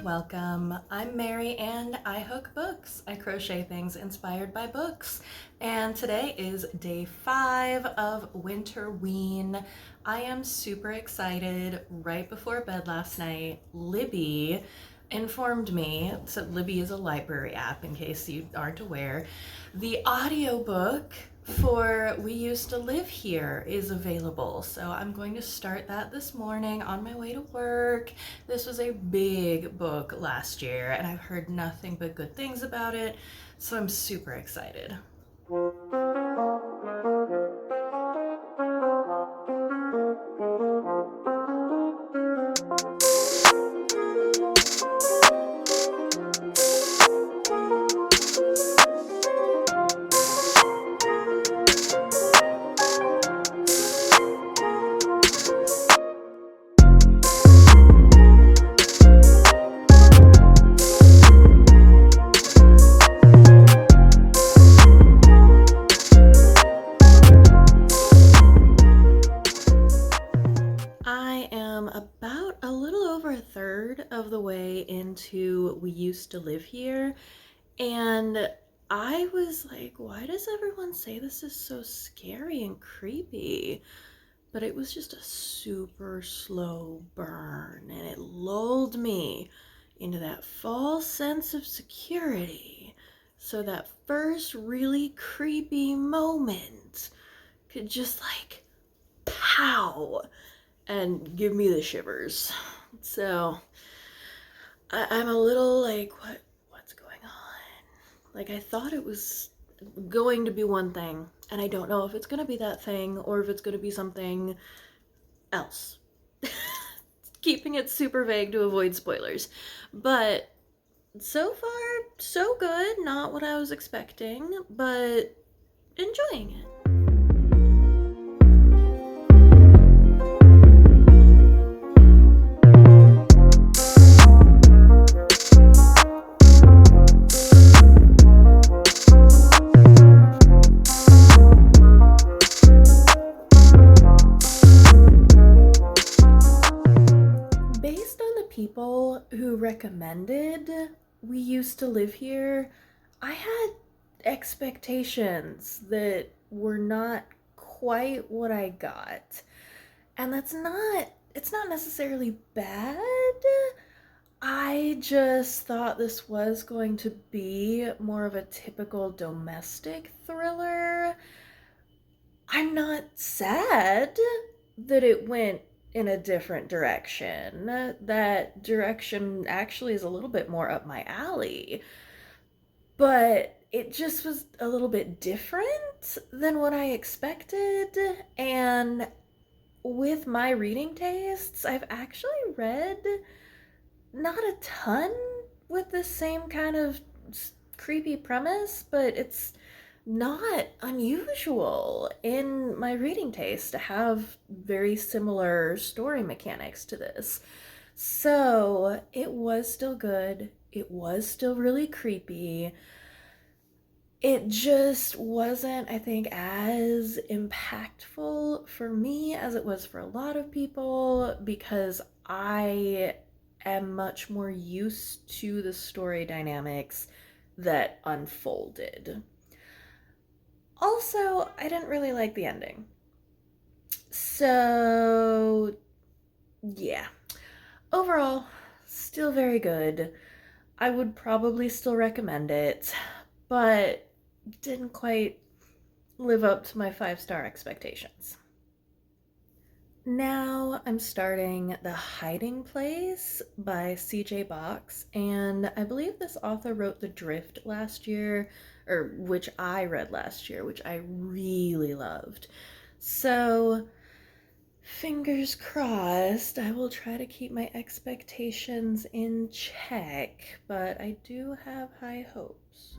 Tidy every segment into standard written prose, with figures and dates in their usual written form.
welcome. I'm Mary and I hook books. I crochet things inspired by books. And today is day 5 of Winterween. I am super excited. Right before bed last night, Libby informed me, so Libby is a library app in case you aren't aware, the audiobook for We Used to Live Here is available. So I'm going to start that this morning on my way to work. This was a big book last year and I've heard nothing but good things about it. So I'm super excited. About a little over a third of the way into We Used to Live Here, and I was like, why does everyone say this is so scary and creepy? But it was just a super slow burn, and it lulled me into that false sense of security, so that first really creepy moment could just like pow and give me the shivers. So I'm a little like, what's going on? Like, I thought it was going to be one thing, and I don't know if it's gonna be that thing or if it's gonna be something else. Keeping it super vague to avoid spoilers. But so far, so good. Not what I was expecting, but enjoying it. People who recommended We Used to Live Here, I had expectations that were not quite what I got. And it's not necessarily bad. I just thought this was going to be more of a typical domestic thriller. I'm not sad that it went in a different direction. That direction actually is a little bit more up my alley. But it just was a little bit different than what I expected. And with my reading tastes, I've actually read not a ton with the same kind of creepy premise, but it's not unusual in my reading taste to have very similar story mechanics to this. So it was still good. It was still really creepy. It just wasn't, I think, as impactful for me as it was for a lot of people, because I am much more used to the story dynamics that unfolded. Also, I didn't really like the ending. So, yeah. Overall, still very good. I would probably still recommend it, but didn't quite live up to my 5-star expectations. Now I'm starting The Hiding Place by C.J. Box, and I believe this author wrote The Drift last year, or which I read last year, which I really loved. So fingers crossed, I will try to keep my expectations in check, but I do have high hopes.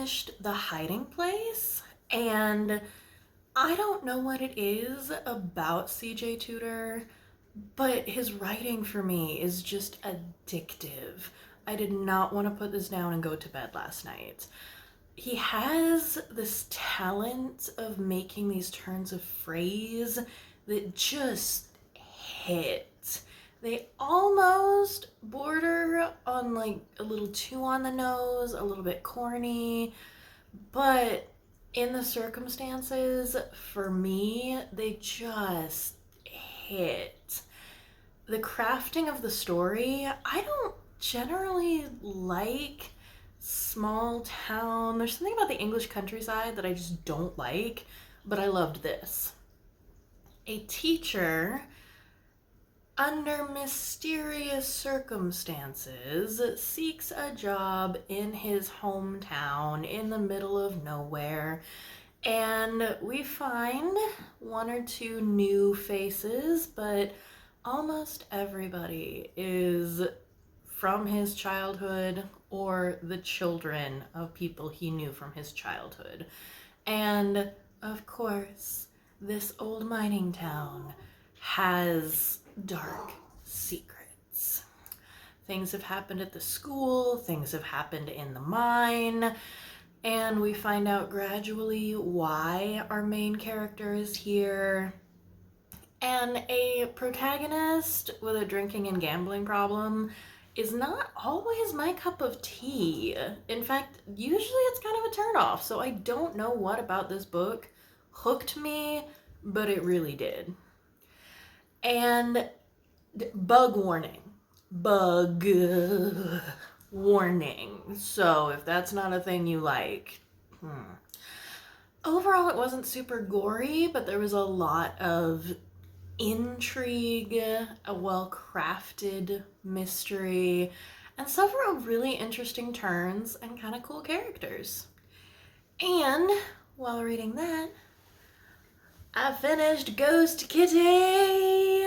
finished The Hiding Place, and I don't know what it is about CJ Tudor, but his writing for me is just addictive. I did not want to put this down and go to bed last night. He has this talent of making these turns of phrase that just hit. They almost border on like a little too on the nose, a little bit corny, but in the circumstances, for me, they just hit. The crafting of the story, I don't generally like small town. There's something about the English countryside that I just don't like, but I loved this. A teacher, under mysterious circumstances, seeks a job in his hometown in the middle of nowhere. And we find one or two new faces, but almost everybody is from his childhood or the children of people he knew from his childhood. And of course, this old mining town has dark secrets. Things have happened at the school, things have happened in the mine, and we find out gradually why our main character is here. And a protagonist with a drinking and gambling problem is not always my cup of tea. In fact, usually it's kind of a turnoff, so I don't know what about this book hooked me, but it really did. And bug warning. Bug warning. So if that's not a thing you like. Overall, it wasn't super gory, but there was a lot of intrigue, a well-crafted mystery, and several really interesting turns and kind of cool characters. And while reading that, I finished Ghost Kitty!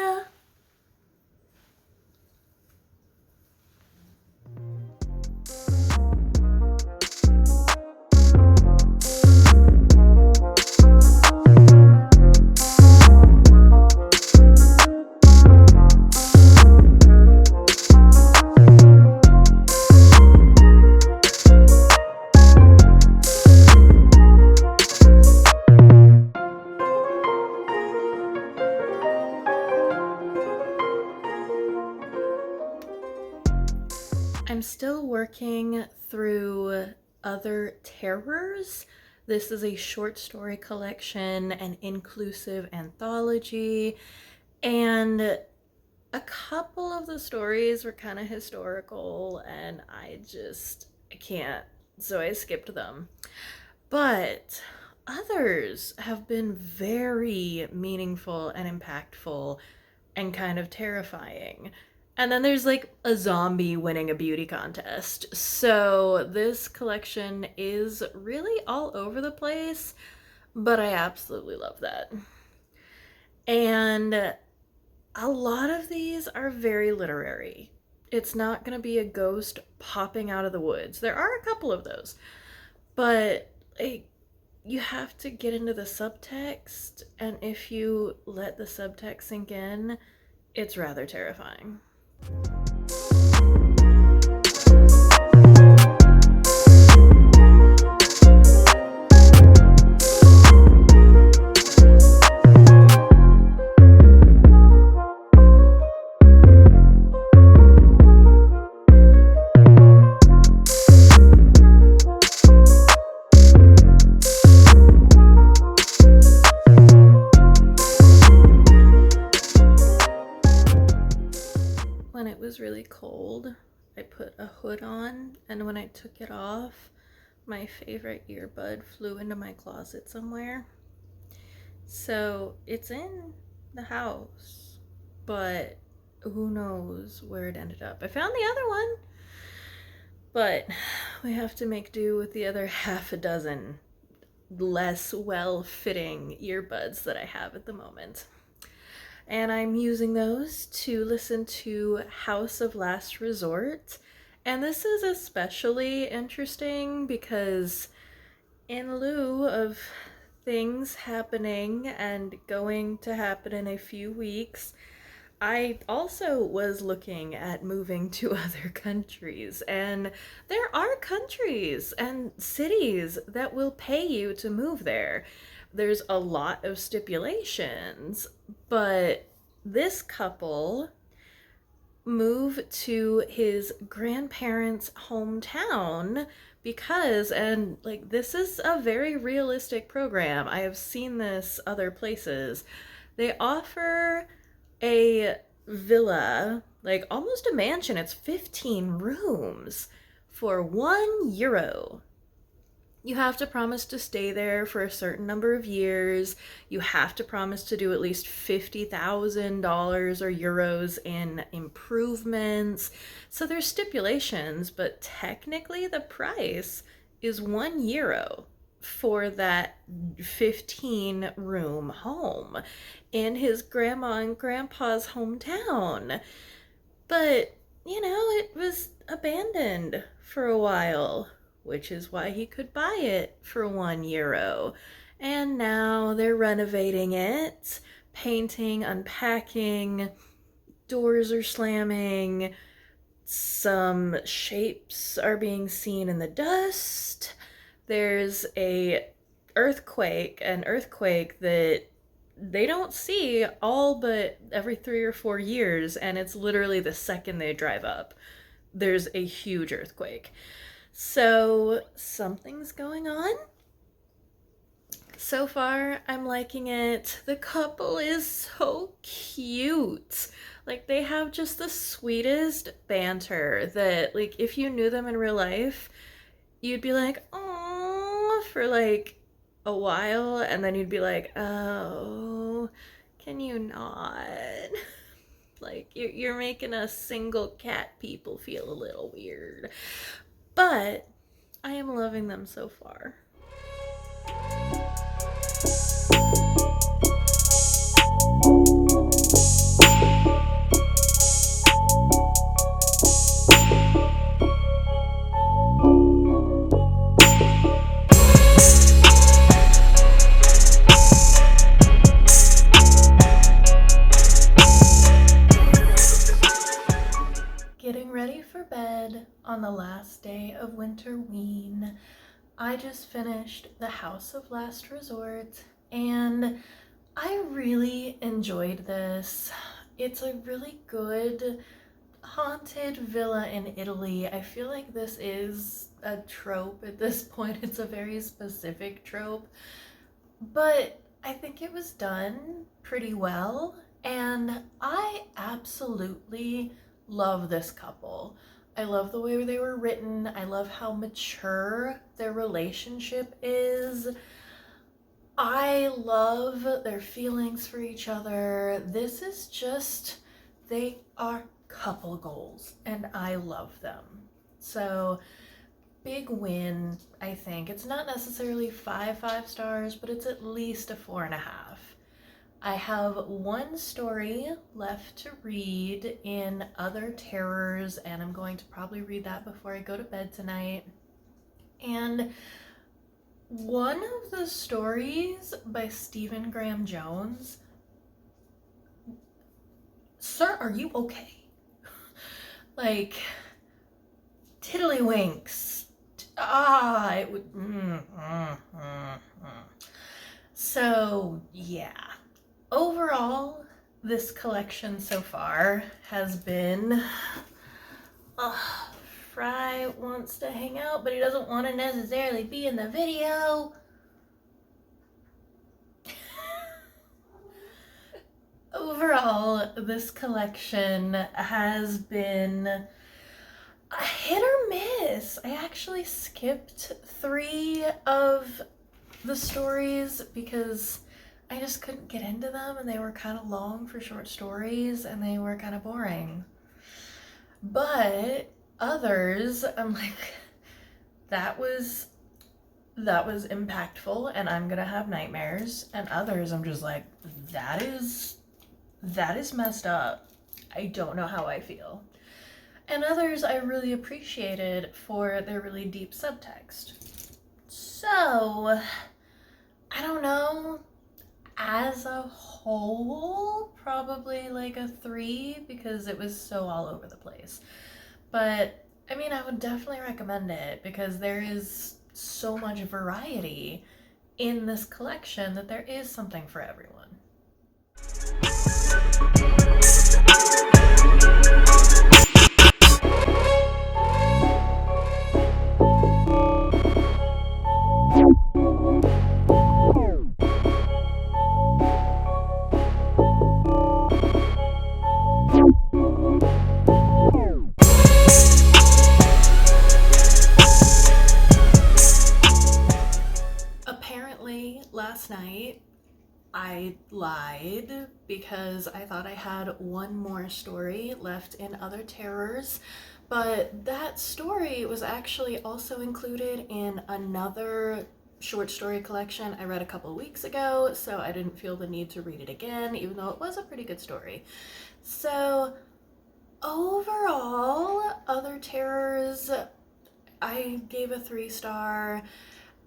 I'm still working through Other Terrors. This is a short story collection, an inclusive anthology, and a couple of the stories were kind of historical, and I can't, so I skipped them. But others have been very meaningful and impactful and kind of terrifying. And then there's like a zombie winning a beauty contest. So this collection is really all over the place, but I absolutely love that. And a lot of these are very literary. It's not going to be a ghost popping out of the woods. There are a couple of those, but like, you have to get into the subtext, and if you let the subtext sink in, it's rather terrifying. When it was really cold, I put a hood on, and when I took it off, my favorite earbud flew into my closet somewhere. So it's in the house, but who knows where it ended up. I found the other one, but we have to make do with the other half a dozen less well-fitting earbuds that I have at the moment. And I'm using those to listen to House of Last Resort. And this is especially interesting because in lieu of things happening and going to happen in a few weeks, I also was looking at moving to other countries, and there are countries and cities that will pay you to move there. There's a lot of stipulations, but this couple move to his grandparents' hometown because, and like, this is a very realistic program. I have seen this other places. They offer a villa, like almost a mansion. It's 15 rooms for €1. You have to promise to stay there for a certain number of years. You have to promise to do at least $50,000 or euros in improvements. So there's stipulations, but technically the price is €1 for that 15 room home in his grandma and grandpa's hometown. But, it was abandoned for a while, which is why he could buy it for €1. And now they're renovating it, painting, unpacking, doors are slamming, some shapes are being seen in the dust. There's an earthquake that they don't see all but every 3 or 4 years, and it's literally the second they drive up. There's a huge earthquake. So something's going on. So far, I'm liking it. The couple is so cute. Like, they have just the sweetest banter that, like, if you knew them in real life, you'd be like, oh, for like a while, and then you'd be like, oh, can you not? Like, you're making us single cat people feel a little weird. But I am loving them so far. Getting ready for bed on the last day of Winterween. I just finished The House of Last Resort, and I really enjoyed this. It's a really good haunted villa in Italy. I feel like this is a trope at this point. It's a very specific trope, but I think it was done pretty well, and I absolutely love this couple. I love the way they were written. I love how mature their relationship is. I love their feelings for each other. This is just, they are couple goals, and I love them. So, big win, I think. It's not necessarily 5 stars, but it's at least a 4.5. I have one story left to read in Other Terrors, and I'm going to probably read that before I go to bed tonight. And one of the stories by Stephen Graham Jones, sir, are you okay? Like, tiddlywinks. It would. So, yeah. Overall, this collection so far has been. Fry wants to hang out, but he doesn't want to necessarily be in the video. Overall, this collection has been a hit or miss. I actually skipped 3 of the stories because I just couldn't get into them, and they were kind of long for short stories, and they were kind of boring. But others, I'm like, that was impactful, and I'm gonna have nightmares. And others, I'm just like, that is messed up. I don't know how I feel. And others I really appreciated for their really deep subtext. So, I don't know, as a whole, probably like a 3 because it was so all over the place. But I mean, I would definitely recommend it because there is so much variety in this collection that there is something for everyone. Apparently, last night I lied because I thought I had one more story left in Other Terrors, but that story was actually also included in another short story collection I read a couple weeks ago, so I didn't feel the need to read it again, even though it was a pretty good story. So, overall, Other Terrors, I gave a 3-star.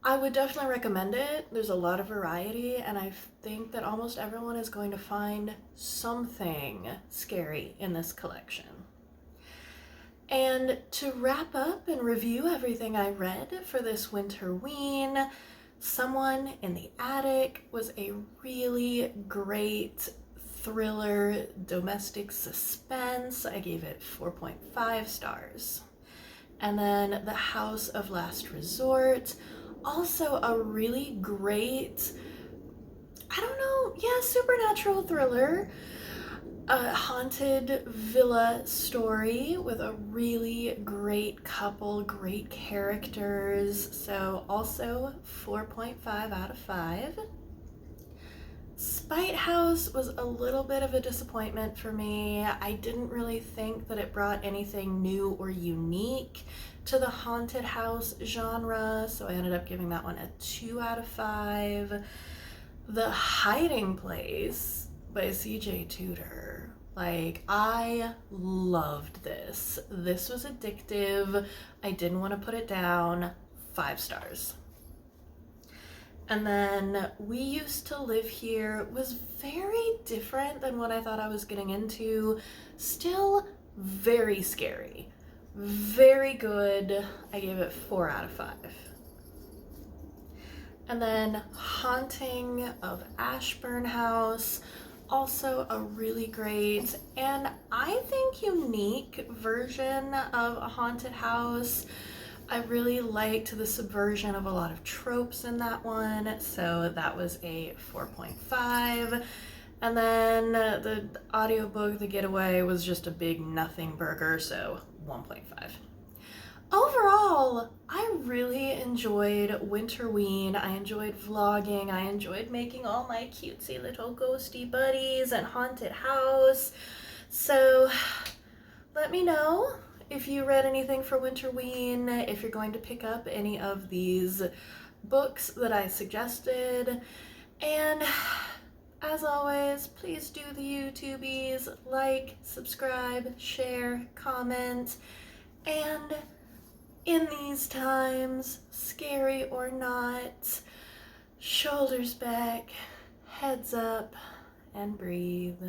I would definitely recommend it. There's a lot of variety, and I think that almost everyone is going to find something scary in this collection. And to wrap up and review everything I read for this Winterween, Someone in the Attic was a really great thriller domestic suspense. I gave it 4.5 stars. And then The House of Last Resort, also a really great, I don't know, yeah, supernatural thriller, a haunted villa story with a really great couple, great characters, so also 4.5 out of 5. Spite House was a little bit of a disappointment for me. I didn't really think that it brought anything new or unique to the haunted house genre, so I ended up giving that one a 2 out of 5. The Hiding Place by CJ Tudor. Like, I loved this. This was addictive. I didn't want to put it down. 5 stars. And then We Used to Live Here was very different than what I thought I was getting into. Still very scary. Very good. I gave it 4 out of 5. And then Haunting of Ashburn House, also a really great and I think unique version of a haunted house. I really liked the subversion of a lot of tropes in that one, so that was a 4.5. And then the audiobook, The Getaway, was just a big nothing burger, so 1.5. Overall, I really enjoyed Winterween. I enjoyed vlogging. I enjoyed making all my cutesy little ghosty buddies and haunted house. So let me know if you read anything for Winterween, if you're going to pick up any of these books that I suggested. And as always, please do the YouTubies, like, subscribe, share, comment, and in these times, scary or not, shoulders back, heads up, and breathe.